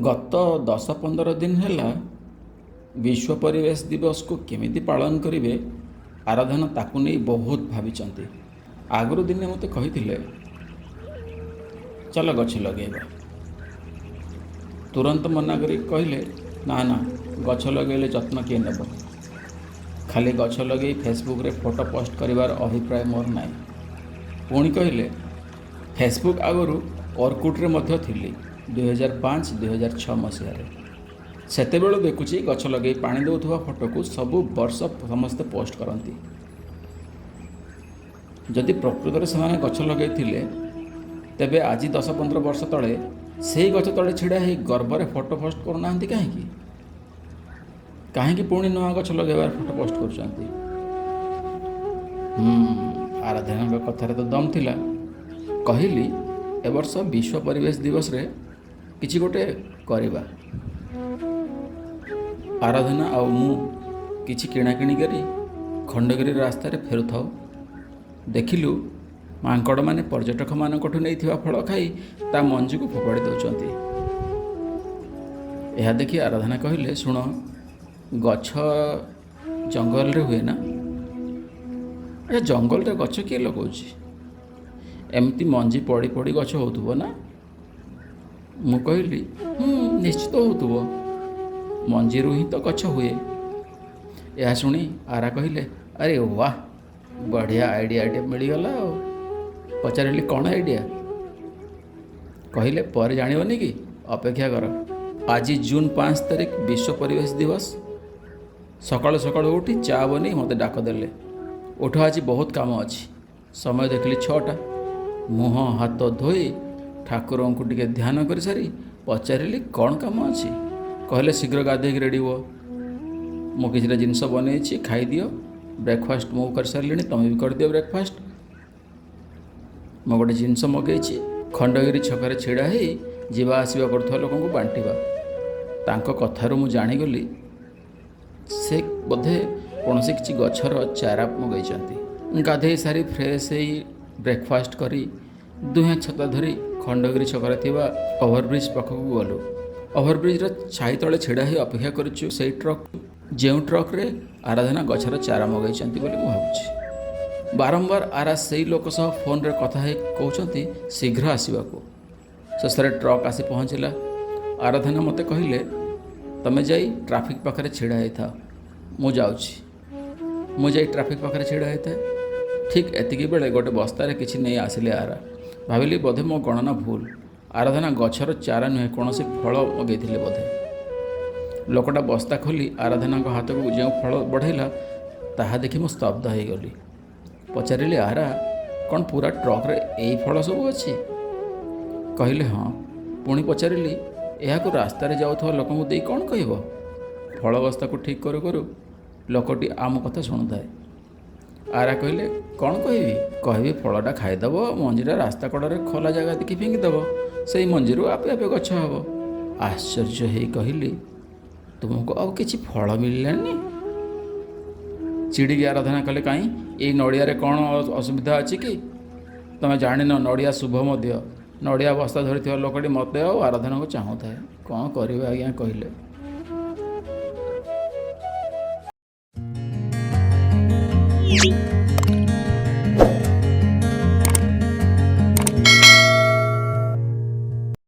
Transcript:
गत 10-15 दिन है विश्व परिवेश दिवस को केमिति पालन करेंगे आराधना ताकू नहीं बहुत भावी आगु दिने मत कही चल गछ लगे तुरंत मना कर कहले ना ना गछ लगे जत्न किए नेब खाली गछ लगे फेसबुक रे फोटो पोस्ट करिवार अभिप्राय मोर नाई पुणी कहले फेसबुक आगु ऑर्कुट रे मध्य थिली 2005-2006 मसीह सेते देखुची गछ लगे पानी दौथुवा फोटो को सबु वर्ष समस्ते पोस्ट करती जदि प्रकृत में से गछ लगे तेबे आज 10-15 वर्ष तले से गछ तले छिड़ा ही गर्व में फोटो पोस्ट करना कहीं कहीं पुणी नुआ गछ लगेबार फोटो पोस्ट कर आराधना कथार तो दम थिला कहली ए वर्ष विश्व परिवेश दिवस रे किछि गोटे करिबा आराधना आ मु किछि किणाकिणी करी खंडगिरी रास्तार फेरुथाओ देखिलु मांकड़ माने पर्यटक मानकठु नैथिबा फल खाई ता मंजू को फोपाड़ी दौरान यह देखी आराधना कहले शुण गछ जंगल रे हुए ना ए जंगल रे गछ किए लगाउछि एमती मंजी पड़ी पड़ी गछ होतुबो ना मु कहली निश्चित होतुबो मंजी ही तो गछ हुए यह शुणी आरा कहले अरे वाह बढ़िया आइडिया मिलगला पचारि कौन आइडिया कहले पर जानिबनी कि अपेक्षा कर आज जून 5 तारिख विश्व परिवेश दिवस सकाळु सकाळु उठी चा बनी मत डाक देले उठ आज बहुत काम अच्छी समय देखली 6टा मुह हाथ धोई ठाकुर को टिके ध्यान कर सारी पचारि कौन काम अच्छी कहले शीघ्र गाधे रेडी हुआ मु किसी जिनस बनई खाई दियो ब्रेकफास्ट मु कर सारे तुम भी कर दियो ब्रेकफास्ट मु गोटे जिनस मगई खंडगिरी छक छिड़ा ही जीवा आसवा कर लोक बांटा तांको कथारू मु जानीगली से बोधे कौन से किसी गछर चारा मगई गाधे सारी फ्रेश ही ब्रेकफास्ट करी दुहे छता धरी खंडगिरी छकरे थिबा ओभरब्रिज पाखक गलु ओभरब्रिज छाई तले छिड़ा ही अपेक्षा करूँ से ट्रक जो ट्रक रे आराधना गछर चारा मगई बोली मु भावुछि बारंबार आरा से लोक सह फोन रे कथा है कहते शीघ्र आसवा शेष ट्रक आसी पहुँचला आराधना मते कहले तमे जाई ट्राफिक पाखरे छिड़ा है था मु जाउछि मु जाई ट्राफिक पाखरे छिड़ा है था ठीक एतिकी बेले गोटे बस्तार किसी नहीं आसिले आरा भाविली बोधे मो गणना भूल आराधना गछर चारा नुहे कौन से फल मगई बोधे लोकटा बस्ता खोली आराधना हाथ को जो फल बढ़ेला ताहा देखी मु स्तब्ध हो गली पचारि आरा कौन पूरा ट्रक रे यही फल सब अच्छी कहले हाँ पुणी पचारि यह रास्ता जाऊा लोक दे कौन कह फल बस्ता को ठीक करू करू लोकटी आम कथा शुणुए आरा कहले कौन कहबी फलटा खाईदेव मंजीरा रास्ता कड़े खोला जगह देखी फिंगिदेव से मंजी आपे आपे गछ हम आश्चर्य हो कहली तुमको आउ कि फल मिललानी चिड़िकी आराधना कले कहीं ये नड़िया कौन असुविधा अच्छी कि तुम जान नड़िया शुभ मध्य नड़िया बस्ता धरी लोकटी मत आराधना को चाहूए कौन कर आज्ञा कहले।